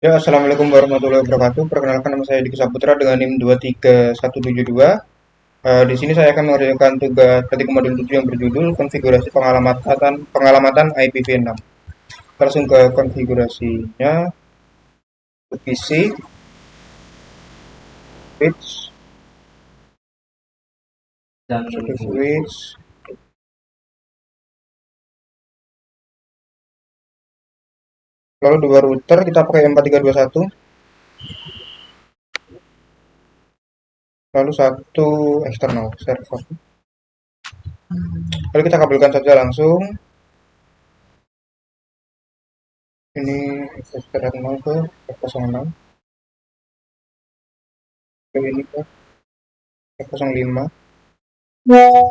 Ya, Assalamualaikum warahmatullahi wabarakatuh. Perkenalkan nama saya Diki Saputra dengan NIM 23172. Di sini saya akan mengerjakan tugas ketik modul 7 yang berjudul konfigurasi pengalamatan IPv6. Langsung ke konfigurasinya, PC, switch, switch, lalu dua router kita pakai 4321, lalu satu eksternal server. Lalu kita kabelkan saja langsung. Ini eksternal ke F06, ini ke F05,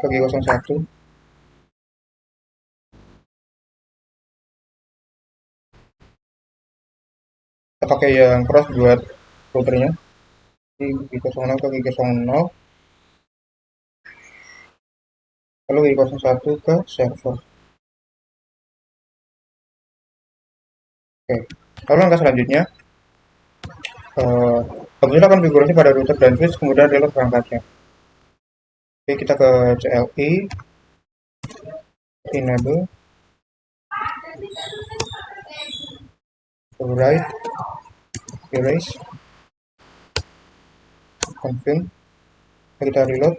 ke G01. Kita pakai yang cross buat routernya. Di G06 ke G01, lalu G01 ke server. Oke. Lalu langkah selanjutnya, apabila konfigurasi pada router dan switch, kemudian reload perangkatnya. Oke, kita ke CLI, enable, override, erase, confirm. Kita reload.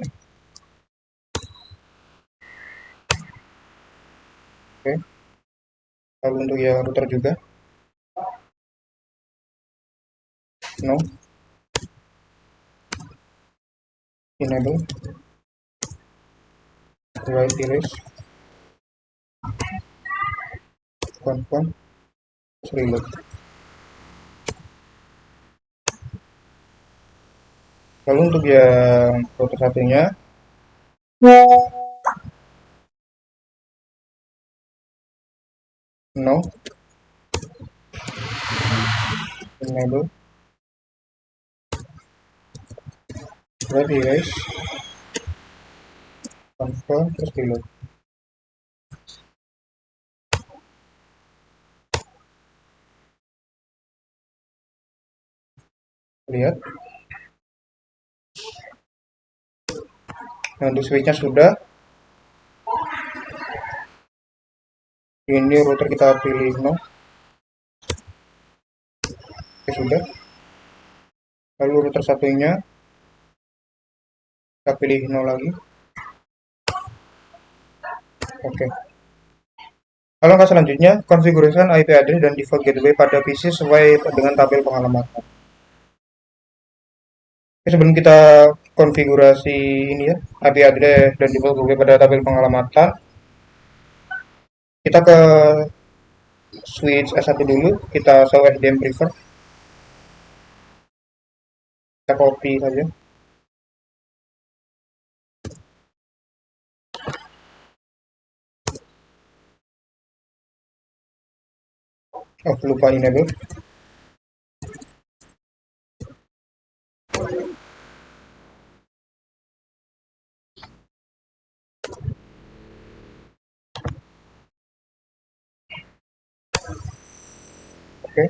Oke. Lalu untuk yang router juga, no, enable, override, erase, confirm, reload. Lalu untuk yang router satunya, no, enable, override, erase, confirm, terus reload. Lihat. Nah, untuk switchnya sudah. Ini router kita pilih no. Oke, sudah. Lalu router satunya kita pilih no lagi. Oke. Lalu langkah selanjutnya, konfigurasikan IP address dan default gateway pada PC sesuai dengan tabel pengalamatan. Oke, sebelum kita konfigurasi ini ya, IP address dan default gateway pada tabel pengalamatan, kita ke switch S1 dulu, kita show SDM prefer, kita copy saja. Oh, lupa enable. Oke.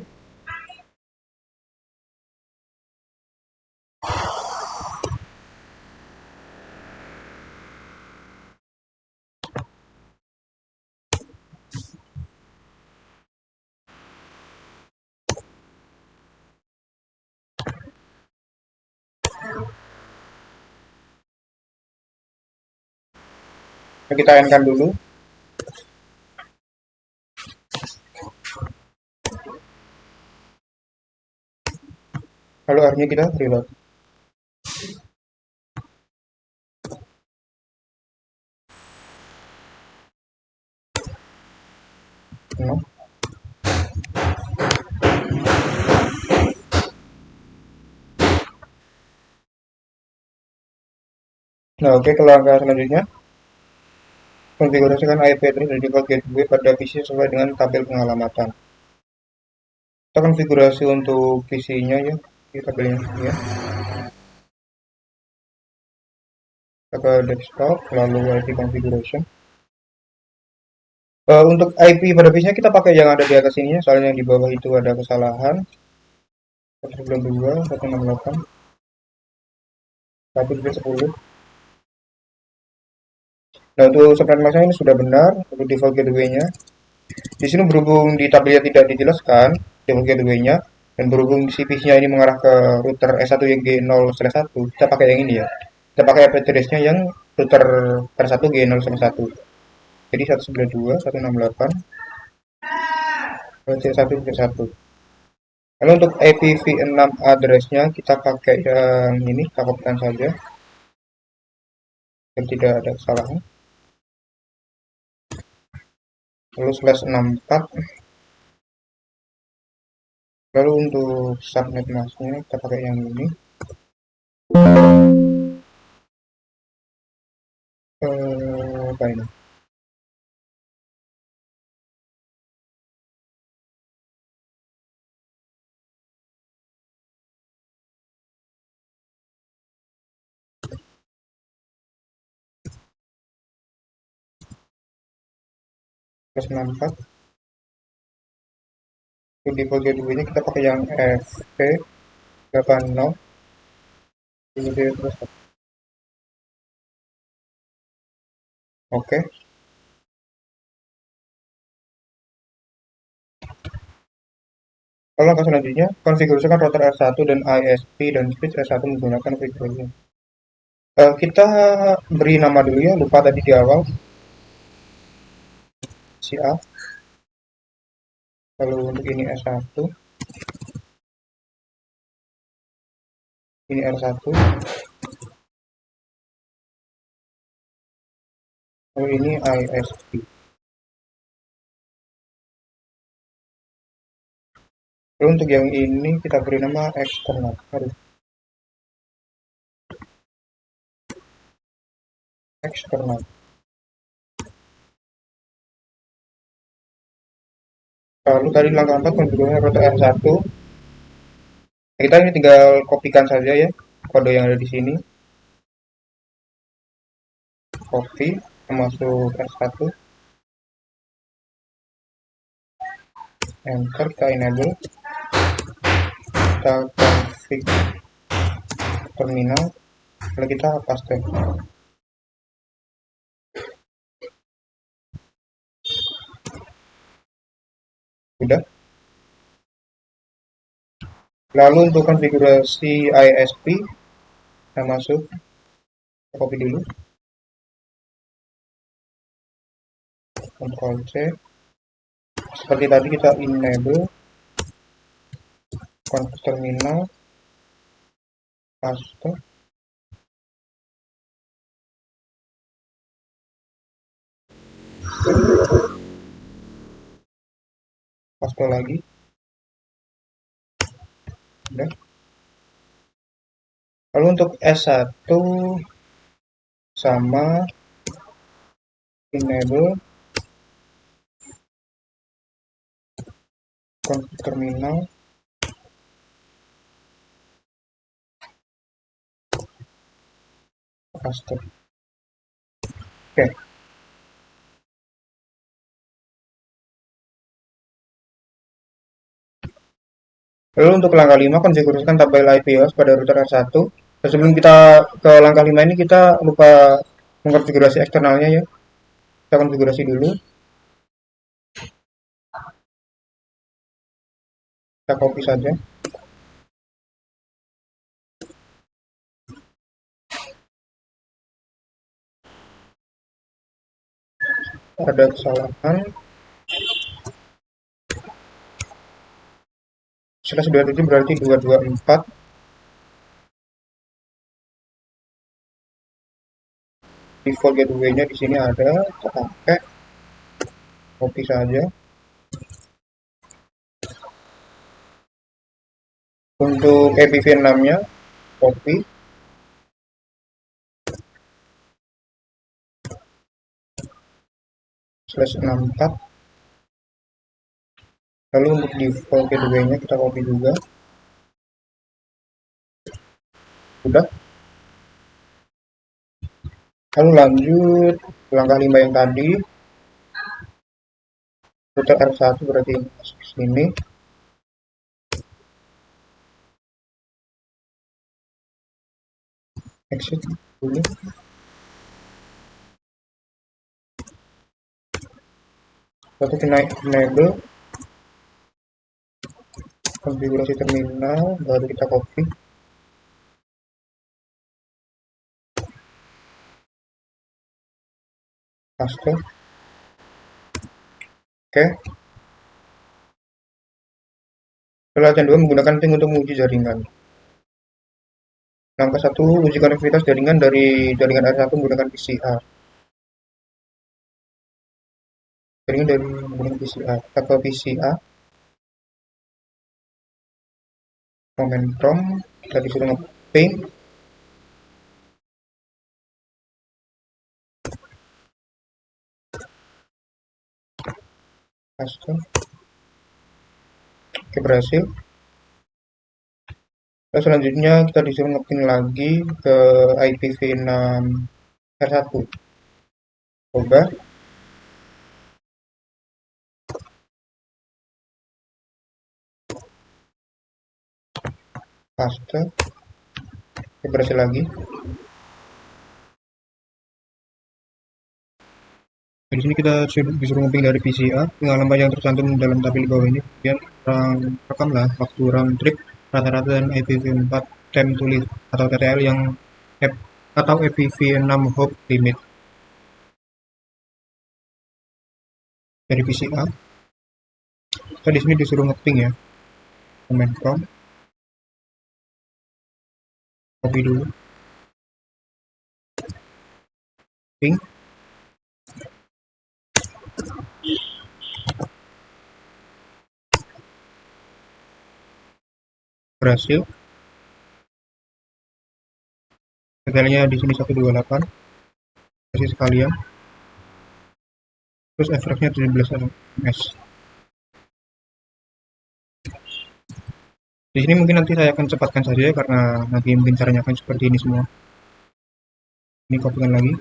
Nah, kita endkan dulu. Lalu akhirnya kita reload. No. Nah, oke, ke langkah selanjutnya, konfigurasikan IP address dan default gateway pada PC sesuai dengan tabel pengalamatan. Kita konfigurasi untuk PC-nya ya, di tabelnya ya. Kita ke desktop, lalu IP configuration. Untuk IP pada PC-nya kita pakai yang ada di atas ini ya, soalnya yang di bawah itu ada kesalahan. 192, 168, 10. Nah, untuk subnet masknya ini sudah benar untuk default gateway-nya. Di sini berhubung di tabelnya tidak dijelaskan default gateway-nya dan berhubung CPC-nya ini mengarah ke router S1YG0/1, kita pakai yang ini ya. Kita pakai IP address-nya yang router R1G0/1. Jadi 192, 168, C1.1. Lalu untuk IPv6 address-nya kita pakai yang ini, kita kopikan saja dan tidak ada kesalahan. Lalu /64. Lalu untuk subnet masknya kita pakai yang ini. Apa ini? /64. Untuk default gateway-nya kita pakai yang FP80. Terus oke. Kalau langkah selanjutnya, konfigurasikan router R1 dan ISP dan switch R1 menggunakan konfigurasi. Kita beri nama dulu ya, lupa tadi di awal, si A. Lalu untuk ini S1, ini R1, lalu ini ISP. Lalu untuk yang ini kita beri nama eksternal. Eksternal. Lalu tadi langkah 4 konfigurasi router R1. Kita ini tinggal kopikan saja ya kode yang ada di sini. Copy, masuk R1, enter, kita enable, kita config terminal, lalu kita paste. Sudah. Lalu untuk konfigurasi ISP, kita masuk, kita copy dulu, Ctrl C. Seperti tadi kita enable, config terminal, paste, paste lagi. Sudah. Lalu untuk S1 sama enable, config terminal, paste. Oke. Lalu untuk langkah 5, konfigurasikan tabel IP host pada router R1. Dan sebelum kita ke langkah 5 ini, kita lupa mengkonfigurasi eksternalnya ya. Kita konfigurasi dulu. Kita copy saja. Ada kesalahan. /27 berarti 224. Default gateway-nya di sini ada, kita pakai. Copy saja. Untuk IPv6-nya, copy. /64. Lalu untuk default gateway-nya kita copy juga. Sudah. Lalu lanjut langkah 5 yang tadi. Router R1 berarti masuk ke sini. exit dulu. Lalu kita enable konfigurasi terminal, baru kita copy, paste. Oke. Latihan 2 menggunakan ping untuk menguji jaringan. Langkah 1, uji konektivitas jaringan dari jaringan R1 menggunakan PCA. Jaringan dari menggunakan PCA. Kita ke PCA. Command prompt, kita disuruh nge-ping. Paste. Oke, berhasil. Nah, selanjutnya kita disuruh nge-ping lagi ke IPv6 R1. Coba. Paste. Oke, berhasil lagi. Di sini kita disuruh nge-ping dari PCA, pengalaman yang tercantum dalam tabel di bawah ini. Kemudian rekamlah waktu round trip rata-rata dan IPv4 time to leave atau TTL yang atau IPv6 hop limit dari PCA. Kita di sini disuruh nge-ping ya, command prompt, copy dulu, ping, berhasil. Detailnya di sini 128, kasih sekalian. Terus average-nya 17 ms. Di sini mungkin nanti saya akan cepatkan saja ya, karena nanti mungkin caranya akan seperti ini semua. Ini kopikan lagi.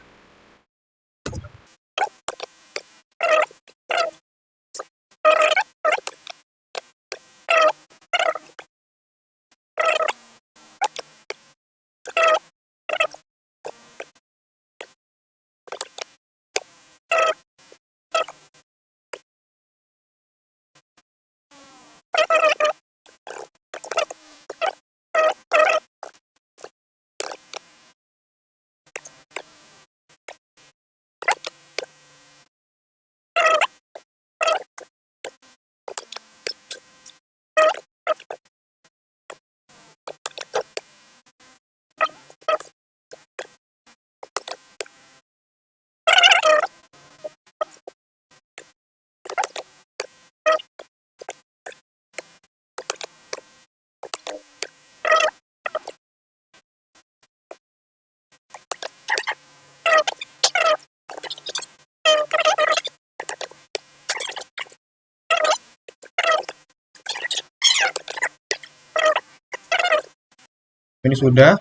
Ini sudah.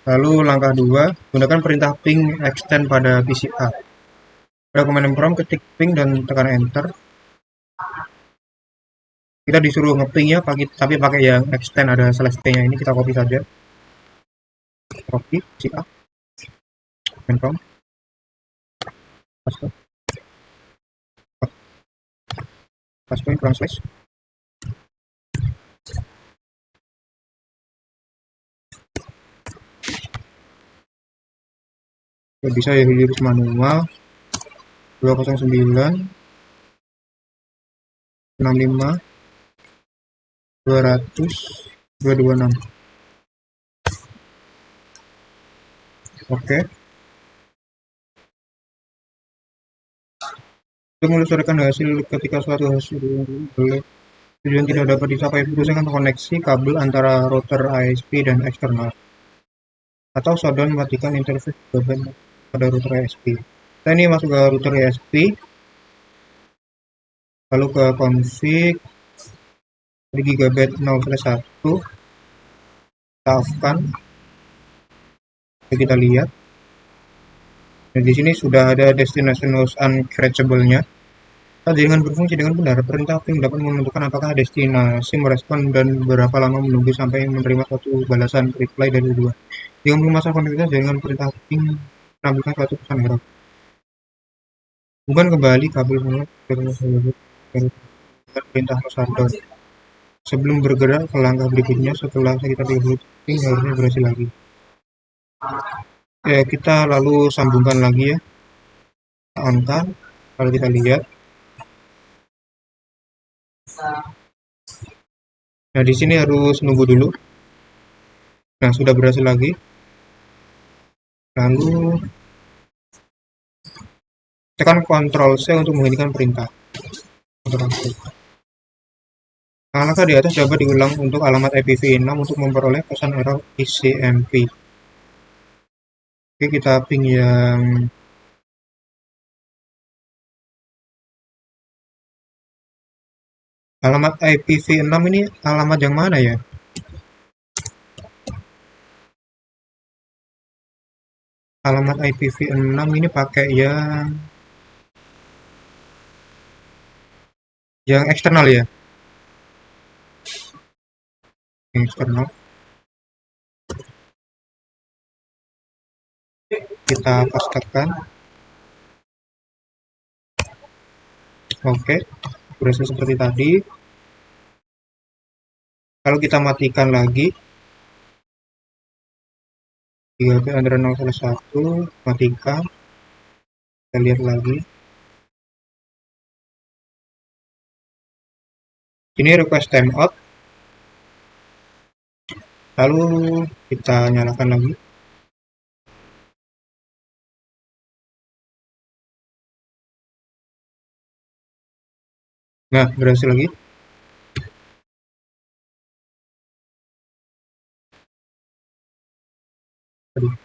Lalu langkah 2, gunakan perintah ping extend pada PCA. Pada command prompt ketik ping dan tekan enter. Kita disuruh nge-ping ya, tapi pakai yang extend ada slash t-nya ini, kita copy saja. Copy PCA. Command prompt. Paste. Paste front slash. Ya, bisa ya virus manual 209 65 200 226. Oke. Untuk meluruskan hasil ketika suatu hasil tujuan tidak dapat dicapai, virusnya akan koneksi kabel antara router ISP dan eksternal, atau shutdown matikan interface broadband pada router ISP. Kita ini masuk ke router ISP, lalu ke config di gigabit 0/1, kita off-kan. Kita lihat. Nah, di sini sudah ada destination host unreachable-nya. Jaringan berfungsi dengan benar, perintah ping dapat menentukan apakah destinasi merespon dan berapa lama menunggu sampai menerima suatu balasan reply dari dua. Dengan memasang konektivitas jaringan perintah ping menampilkan suatu pesan error. Bukan kembali kabel dari perintah shutdown. Sebelum bergerak ke langkah berikutnya setelah sekitar 30 ping harusnya berhasil lagi. Kita lalu sambungkan lagi ya, on-kan. Kalau kita lihat, nah di sini harus nunggu dulu. Nah sudah berhasil lagi. Lalu tekan Ctrl C untuk menghentikan perintah. Ctrl C. Langkah di atas dapat diulang untuk alamat IPv6 untuk memperoleh pesan error ICMP. Oke, kita ping yang alamat IPv6 ini alamat yang mana ya? Alamat IPv6 ini pakai yang eksternal ya, yang eksternal. Kita pastikan. Oke, berhasil seperti tadi. Kalau kita matikan lagi 3P antara 0 matikan. Kita lihat lagi. Ini request timeout. Lalu kita nyalakan lagi. Nah, berhasil lagi. Aduh.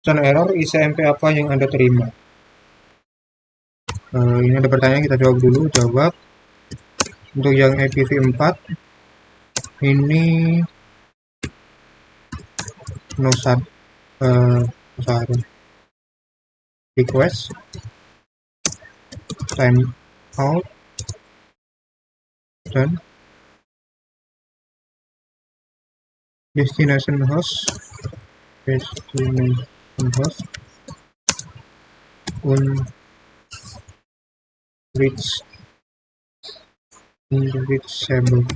Pesan error ICMP apa yang Anda terima? Ini ada pertanyaan, kita jawab dulu. Jawab. Untuk yang IPv4 ini nosat request time out dan destination host on unreachable.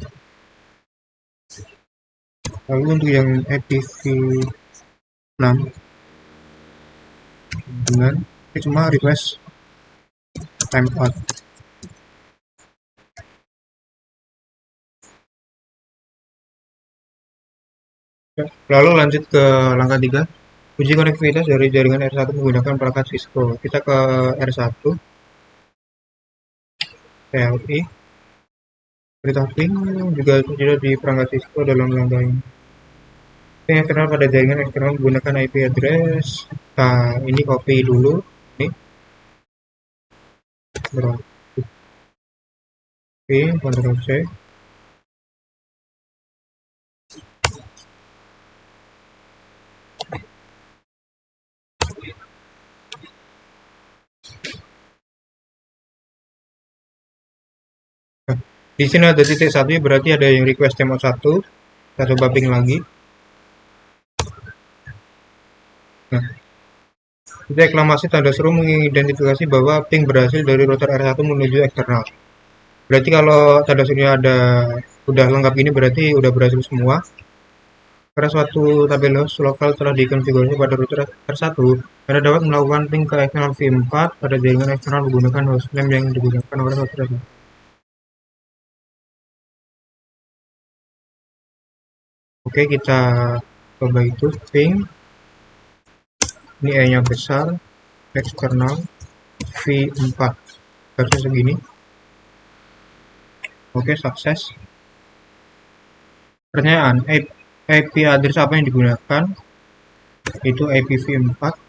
Lalu untuk yang IPv6 dengan cuma request timeout. Lalu lanjut ke langkah 3, uji konektivitas dari jaringan R1 menggunakan perangkat Cisco. Kita ke R1, TLI, berita ping juga tersedia di perangkat Cisco dalam langkah ini. Ping eksternal pada jaringan eksternal menggunakan IP address. Nah, ini copy dulu. Ini Ctrl C. Nah, di sini ada titik satu, berarti ada yang request timeout 1. Kita coba ping lagi. Nah, titik eklamasi tanda seru mengidentifikasi bahwa ping berhasil dari router R1 menuju eksternal. Berarti kalau tanda serunya udah lengkap ini berarti udah berhasil semua. Karena suatu tabel host lokal telah dikonfigurasi pada router R1, Anda dapat melakukan ping ke eksternal V4 pada jaringan eksternal menggunakan hostname yang digunakan oleh router R1. Oke, kita coba itu ping. Ini E-nya besar, eksternal V4. Harusnya segini. Oke, sukses. Pertanyaan, IP address apa yang digunakan? Itu IPv4.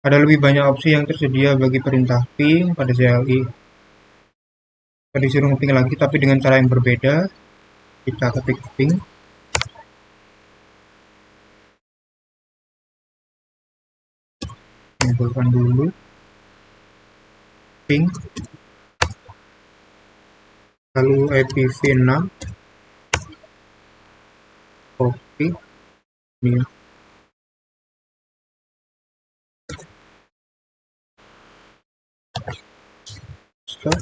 Ada lebih banyak opsi yang tersedia bagi perintah ping pada CLI. Tadi disuruh ngeping lagi, tapi dengan cara yang berbeda. Kita ketik ping, kumpulkan dulu, ping, lalu IPv6, copy, ini, stop,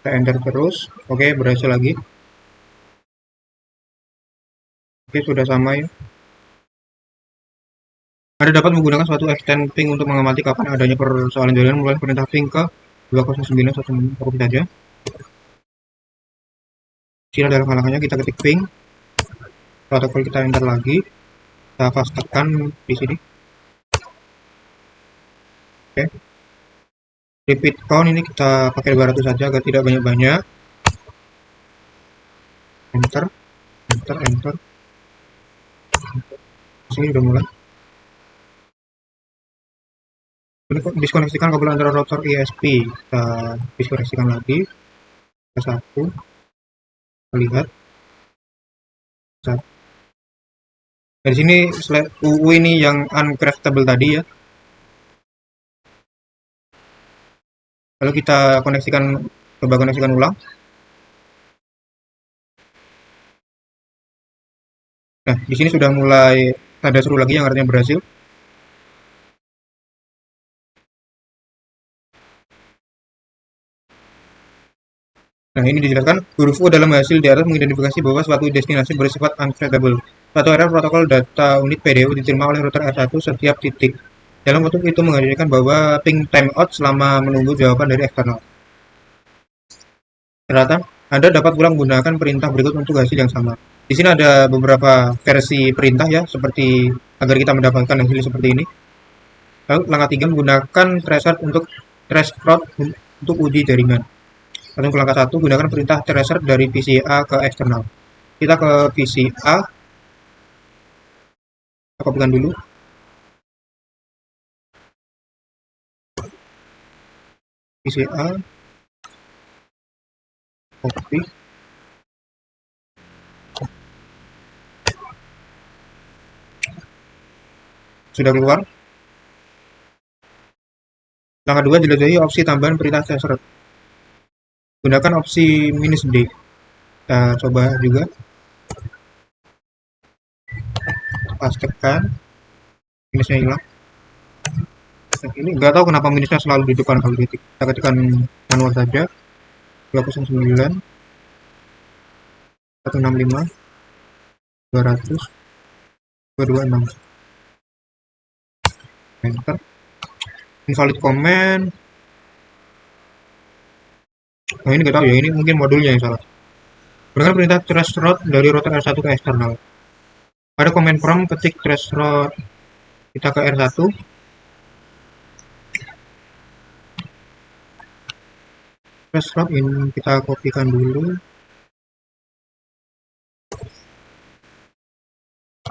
kita enter terus. Oke, berhasil lagi. Oke, sudah sama ya. Anda dapat menggunakan suatu extend ping untuk mengamati kapan adanya persoalan jaringan mulai perintah ping ke 209.1 copy saja. Sini adalah halangannya, kita ketik ping, protokol kita enter lagi, kita pastikan di sini. Oke. Repeat count ini kita pakai 200 saja agar tidak banyak-banyak. Enter, enter, enter. Sini udah mulai. Diskoneksikan kabel antara router ISP. Kita diskoneksikan lagi. Ke satu. Lihat. Dari sini UU ini yang uncraftable tadi ya. Lalu kita koneksikan, coba koneksikan ulang. Nah, di sini sudah mulai ada seru lagi yang artinya berhasil. Nah, ini dijelaskan huruf U dalam hasil di atas mengidentifikasi bahwa suatu destinasi bersifat uncreatable. Suatu area protokol data unit PDU diterima oleh router R1 setiap titik. Dalam bentuk itu menghadirkan bahwa ping timeout selama menunggu jawaban dari eksternal. Ternyata Anda dapat pula menggunakan perintah berikut untuk hasil yang sama. Di sini ada beberapa versi perintah ya, seperti agar kita mendapatkan hasil seperti ini. Lalu langkah 3 menggunakan tracer untuk trace route untuk uji jaringan. Lalu langkah 1 gunakan perintah tracer dari PCA ke eksternal. Kita ke PCA, kita kopikan dulu. PCA, copy. Sudah keluar. Langkah 2 jelajahi opsi tambahan perintah tracer. Gunakan opsi "-d". Kita coba juga. Pastikan minusnya hilang. Nah, ini nggak tahu kenapa minusnya selalu di depan kalau titik. Kita ketikkan manual saja. 209 165 200 226. Enter. Invalid comment. Oh, ini nggak tahu ya, ini mungkin modulnya yang salah. Gunakan perintah trace route dari router R1 ke eksternal. Pada command prompt ketik trace route kita ke R1. Trace route ini kita kopikan dulu.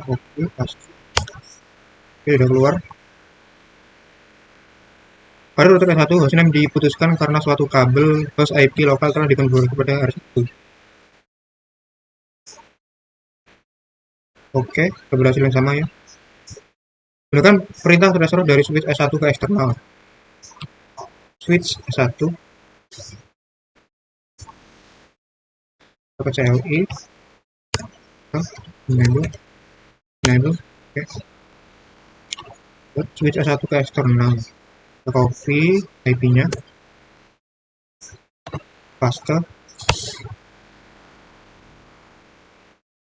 Oke, pasti. Oke, udah keluar. Pada router R1, hostname diputuskan karena suatu kabel host IP lokal telah dikonfigurasi pada R1. Oke, keberhasilan sama ya. Gunakan perintah trace route dari switch S1 ke eksternal. Switch S1 ke CLI. Enable. Oke. Switch S1 ke eksternal. Kita copy IP-nya. Paste.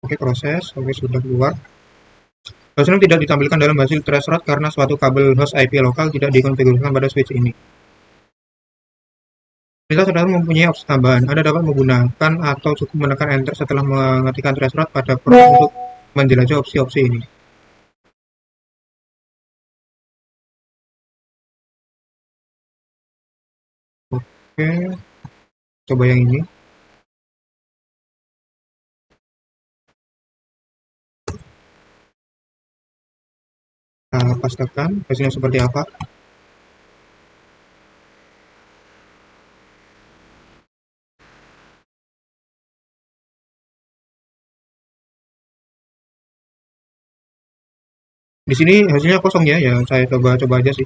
Oke, proses. Oke, sudah keluar. Hostname tidak ditampilkan dalam hasil trace route karena suatu kabel host IP lokal tidak dikonfigurasikan pada switch ini. Jika saudara mempunyai opsi tambahan, Anda dapat menggunakan atau cukup menekan Enter setelah mengetikkan trace route pada prompt untuk menjelajah opsi-opsi ini. Oke, coba yang ini. Pastikan hasilnya seperti apa. Di sini hasilnya kosong ya, ya saya coba-coba aja sih.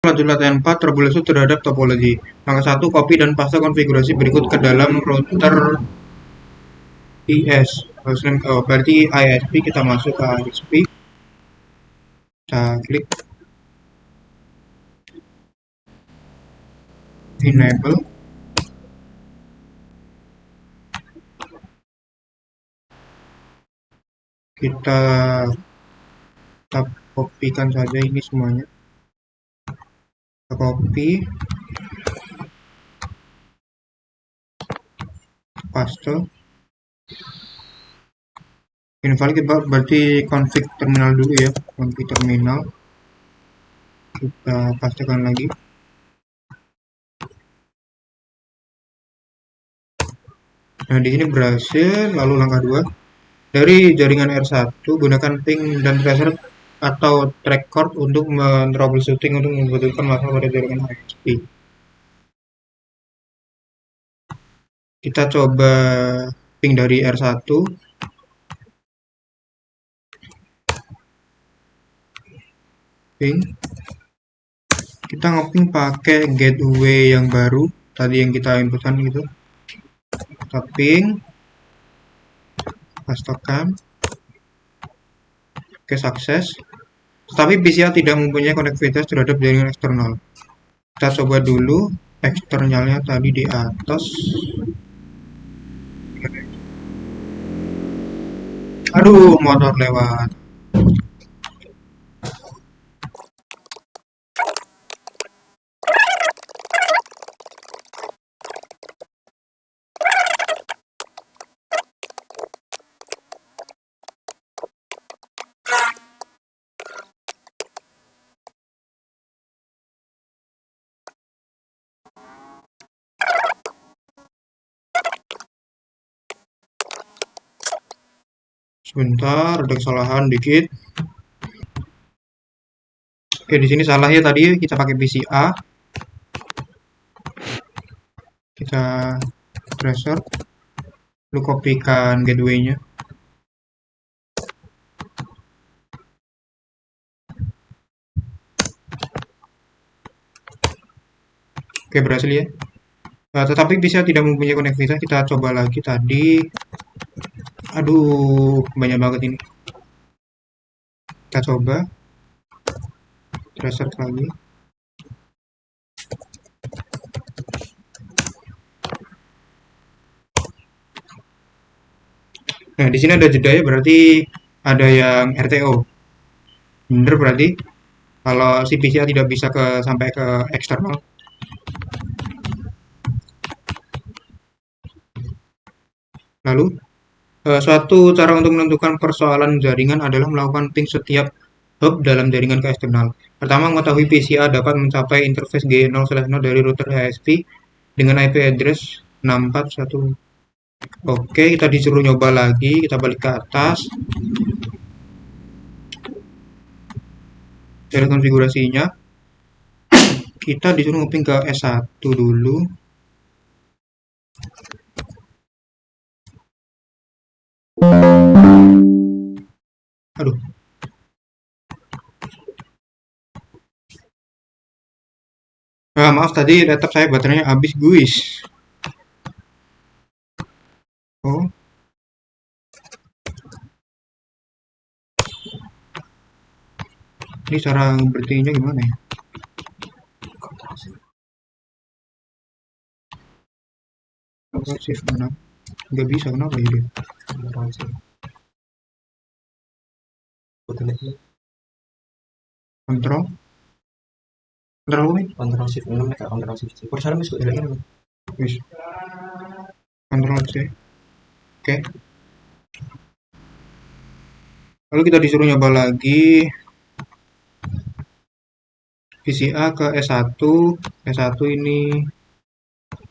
Lanjut latihan 4, troubleshoot terhadap topologi. Langkah 1, copy dan paste konfigurasi berikut ke dalam router IS. Berarti ISP, kita masuk ke ISP, kita klik enable, kita kopikan saja ini semuanya, kita copy, paste. Invalid berarti config terminal dulu ya, config terminal, kita pastikan lagi. Nah, di sini berhasil. Lalu langkah 2, dari jaringan R1 gunakan ping dan tracer atau track cord untuk troubleshooting untuk membetulkan masalah pada jaringan ISP. Kita coba ping dari R1, ping. Kita ngeping pakai gateway yang baru tadi yang kita inputkan gitu. Kita ping, pastekan, oke, sukses. Tetapi PCA tidak mempunyai konektivitas terhadap jaringan eksternal. Kita coba dulu eksternalnya tadi di atas. Aduh, motor lewat. Sebentar, ada kesalahan dikit. Oke, di sini salahnya tadi kita pakai PCA. Kita tracer, lalu kopikan gateway-nya. Oke, berhasil ya. Tetapi bisa tidak mempunyai konektivitas. Kita coba lagi tadi. Aduh, banyak banget ini. Kita coba tracer lagi. Nah, di sini ada jeda ya, berarti ada yang RTO. Bener berarti kalau si PCA tidak bisa sampai ke eksternal. Lalu suatu cara untuk menentukan persoalan jaringan adalah melakukan ping setiap hub dalam jaringan ke eksternal. Pertama, mengetahui PCA dapat mencapai interface G0/0 dari router ISP dengan IP address 641. Oke, kita disuruh nyoba lagi, kita balik ke atas. Dari konfigurasinya, kita disuruh ngeping ke S1 dulu. Aduh. Maaf, tadi laptop saya baterainya habis, guys. Oh. Ini cara berhentinya gimana ya? Shift 6. Nggak bisa, kenapa ya dia? Kontrol. Kontrol apa? Kontrol shift 6 kayak kontrol shift C. Perusahaan masuk ini. Wis. Kontrol C. Oke. Lalu kita disuruh nyoba lagi PCA ke S1. S1 ini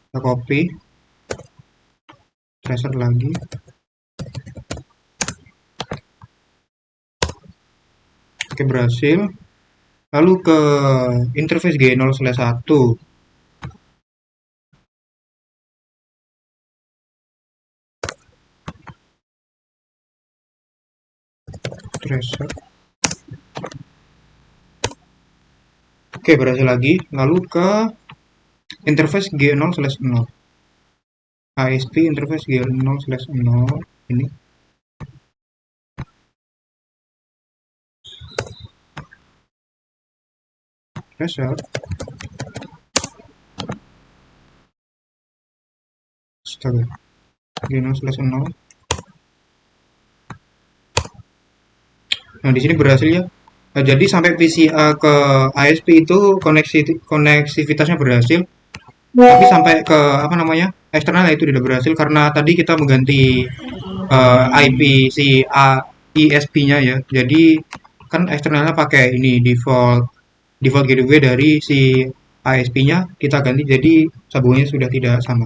kita copy, tracer lagi. Oke, berhasil. Lalu ke interface G0/1. Tracer. Oke, berhasil lagi. Lalu ke interface G0/0. ASP interface G0/0 ini. Tracer. Astaga. G0/0. Nah, di sini berhasil ya. Nah, jadi sampai PCA ke ASP itu koneksivitasnya berhasil, tapi sampai ke apa namanya eksternal itu tidak berhasil karena tadi kita mengganti IP si ISP-nya ya. Jadi kan eksternalnya pakai ini default gateway dari si ISP-nya kita ganti jadi sambungannya sudah tidak sama.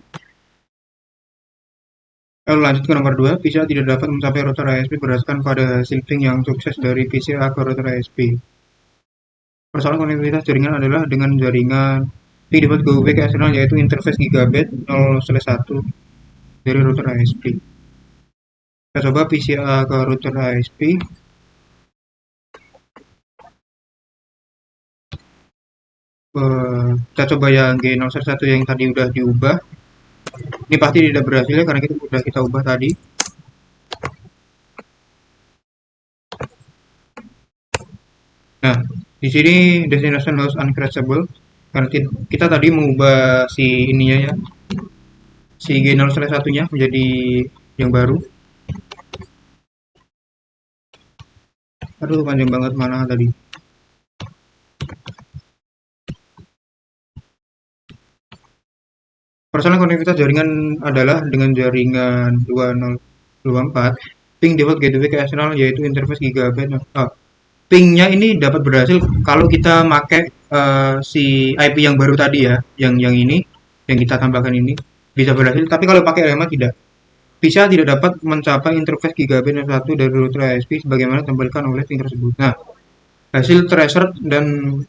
Lalu lanjut ke nomor 2, PCA tidak dapat mencapai router ISP berdasarkan pada hasil ping yang sukses dari PCA ke router ISP. Persoalan konektivitas jaringan adalah dengan jaringan ping default gateway ke eksternal yaitu interface gigabit 0/1 dari router ISP. Kita coba PCA ke router ISP. Kita coba yang G0/1 yang tadi udah diubah. Ini pasti tidak berhasil ya karena kita ubah tadi. Nah, di sini destination host uncrashable karena kita tadi mengubah si ininya ya, si G0/1-nya menjadi yang baru. Aduh, panjang banget mana tadi. Persoalan konektivitas jaringan adalah dengan jaringan 2024 ping default gateway ke eksternal yaitu interface gigabit. Pingnya ini dapat berhasil kalau kita pakai si IP yang baru tadi ya, yang ini, yang kita tambahkan ini bisa berhasil. Tapi kalau pakai lama tidak, bisa tidak dapat mencapai interface gigabit 1 dari router ISP sebagaimana ditampilkan oleh ping tersebut. Nah, hasil tracer dan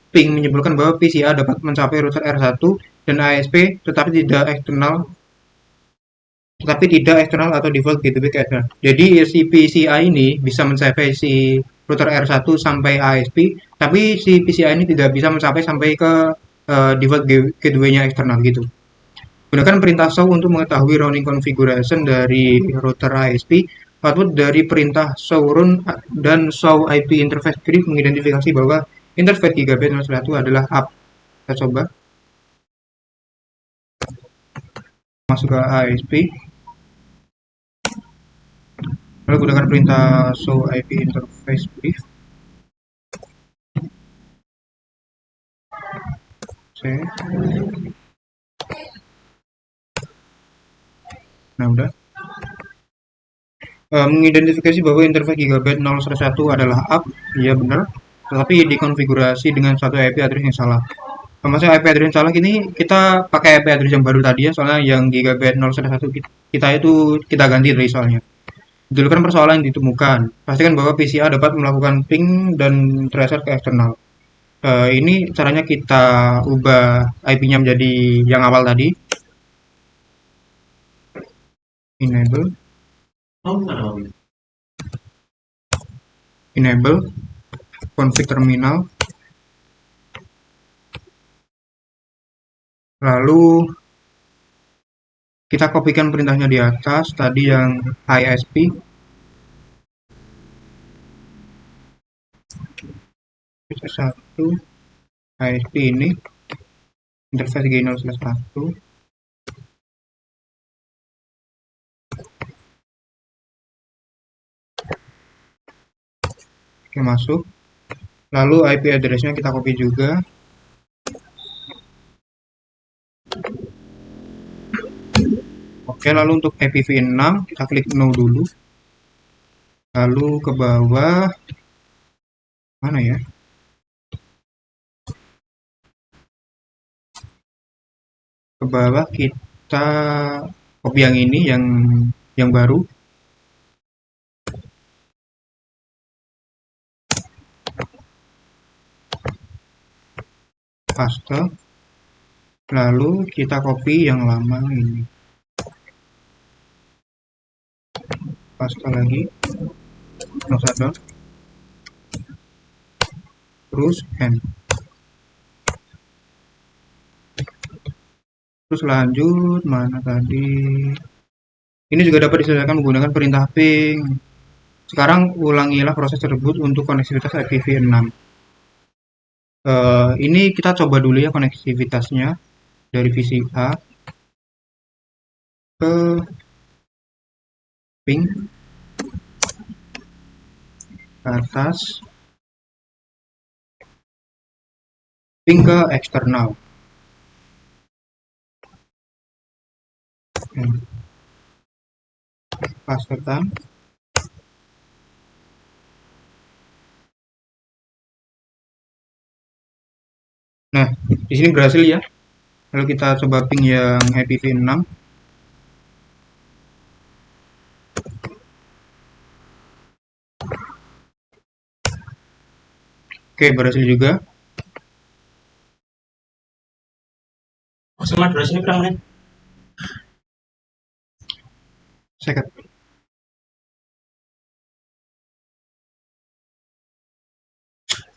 ping menyimpulkan bahwa PCA dapat mencapai router R1 dan ISP tetapi tidak eksternal atau default gateway ke eksternal. Jadi si PCI ini bisa mencapai si router R1 sampai ISP, tapi si PCI ini tidak bisa mencapai sampai ke default gateway-nya eksternal gitu. Gunakan perintah show untuk mengetahui routing configuration dari router ISP. Output dari perintah show run dan show IP interface script mengidentifikasi bahwa interface gigabit 01 adalah up. Kita coba masuk ke ISP. Lalu gunakan perintah show IP interface brief. Nah, udah. Mengidentifikasi bahwa interface gigabit 0/1 adalah up, iya benar. Tetapi dikonfigurasi dengan satu IP address yang salah. Maksudnya IP address yang salah ini kita pakai IP address yang baru tadi ya, soalnya yang gigabit 0/1 kita itu kita ganti dari soalnya. Dulu kan persoalan yang ditemukan. Pastikan bahwa PCA dapat melakukan ping dan tracer ke eksternal. Ini caranya kita ubah IP-nya menjadi yang awal tadi. Enable. Enable. Config terminal. Lalu kita kopikan perintahnya di atas tadi yang ISP. Satu ISP ini interface G0/1. Oke, masuk. Lalu IP address-nya kita copy juga. Oke, lalu untuk IPv6 kita klik no dulu. Lalu ke bawah mana ya? Ke bawah kita copy yang ini, yang baru. Paste. Lalu kita copy yang lama ini. Paste lagi. No shutdown. Terus end. Terus lanjut, mana tadi? Ini juga dapat diselesaikan menggunakan perintah ping. Sekarang ulangilah proses tersebut untuk koneksivitas IPv6. Ini kita coba dulu ya koneksivitasnya dari visi A ke ping ke atas, ping ke eksternal. Pastekan. Nah, di sini berhasil ya. Lalu kita coba ping yang IPv6. Oke, berhasil juga. Sama durasinya berapa menit? Second.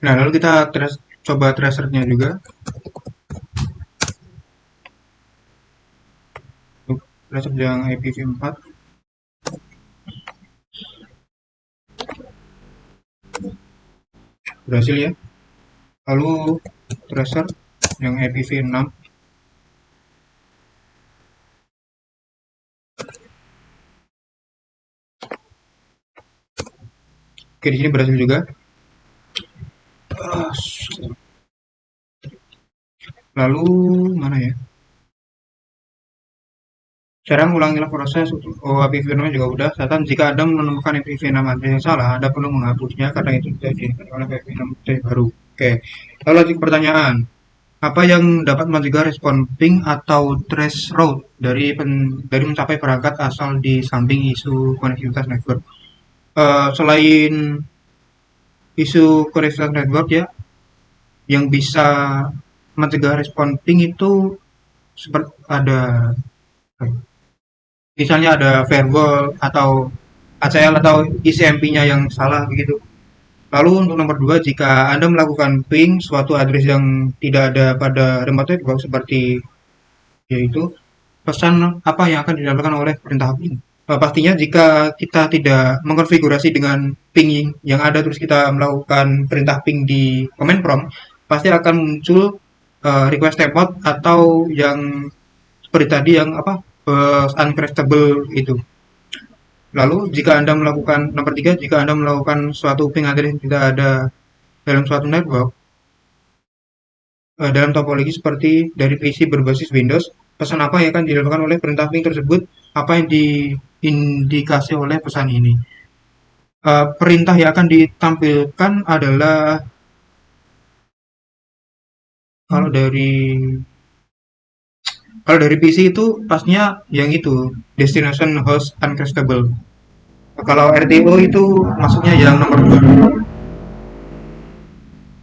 Nah, lalu kita coba tracernya juga. Tracer yang IPv4. Berhasil ya. Lalu tracer yang IPv6. Oke, di sini berhasil juga. Lalu mana ya? Sekarang ulangilah proses IPv6 juga udah. Catatan jika Anda menemukan IPv6 Anda yang salah, Anda perlu menghapusnya karena itu sudah diinginkan oleh IPv6 baru. Oke. Lalu lanjut pertanyaan. Apa yang dapat mencegah respon ping atau threshold dari mencapai perangkat asal di samping isu koneksivitas network? Selain isu koneksivitas network ya, yang bisa mencegah respon ping itu seperti ada misalnya ada firewall atau ACL atau ICMP-nya yang salah begitu. Lalu untuk nomor 2, jika Anda melakukan ping suatu address yang tidak ada pada remote network seperti yaitu pesan apa yang akan didapatkan oleh perintah ping. Pastinya jika kita tidak mengkonfigurasi dengan ping yang ada terus kita melakukan perintah ping di command prompt, pasti akan muncul request timeout atau yang seperti tadi yang uncrashable itu. Lalu jika Anda melakukan nomor 3, jika Anda melakukan suatu ping address yang tidak ada dalam suatu network, dalam topologi seperti dari PC berbasis Windows, pesan apa yang akan dilakukan oleh perintah ping tersebut, apa yang diindikasi oleh pesan ini. Perintah yang akan ditampilkan adalah kalau dari PC itu pastinya yang itu destination host uncrashable. Kalau RTO itu maksudnya yang nomor 2.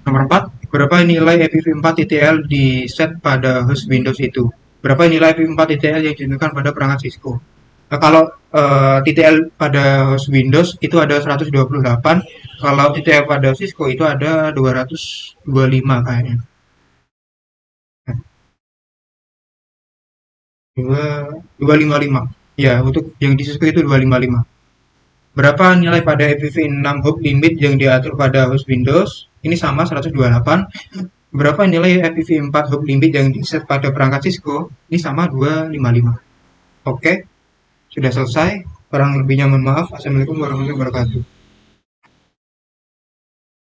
Nomor 4, berapa nilai IPv4 TTL di set pada host Windows itu? Berapa nilai IPv4 TTL yang ditentukan pada perangkat Cisco? Kalau TTL pada host Windows itu ada 128, kalau TTL pada Cisco itu ada 225 kayaknya. 255. Ya, untuk yang di Cisco itu 255. Berapa nilai pada IPv6 hop limit yang diatur pada host Windows? Ini sama 128. Berapa nilai IPv4 hop limit yang diset pada perangkat Cisco? Ini sama 255. Oke, sudah selesai. Kurang lebihnya mohon maaf. Assalamualaikum warahmatullahi wabarakatuh.